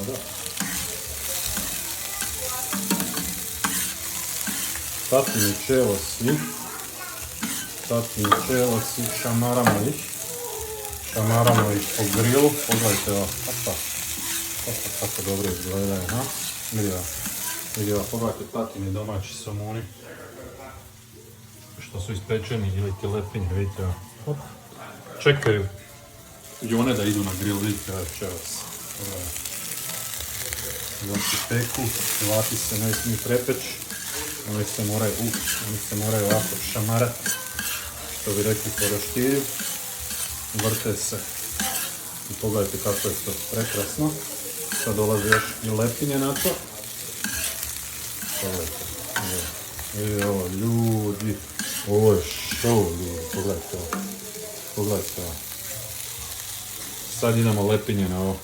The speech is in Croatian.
Da. Tatini čelosi. Šamaramo ih. Šamaramo ih po grilu. Pogledajte ovo. Kako dobro izgledaju, ha? Vidi ovo, pogledajte tatini domaći somuni. Što su ispečeni ili ti lepinje, vidite ovo. Hop. Čekaju jone da idu na grill, vidite ovo čelos. Dok se peku, Hrvati se ne smiju prepeći. Oni se moraju ovako šamarati, što bi rekli po roštilju. Vrte se. I pogledajte kako je to prekrasno. Sad dolazi još i lepinje na to. Pogledajte. Evo, ljudi. Ovo je show, ljudi. Pogledajte ovo. Sad idemo lepinje na ovo.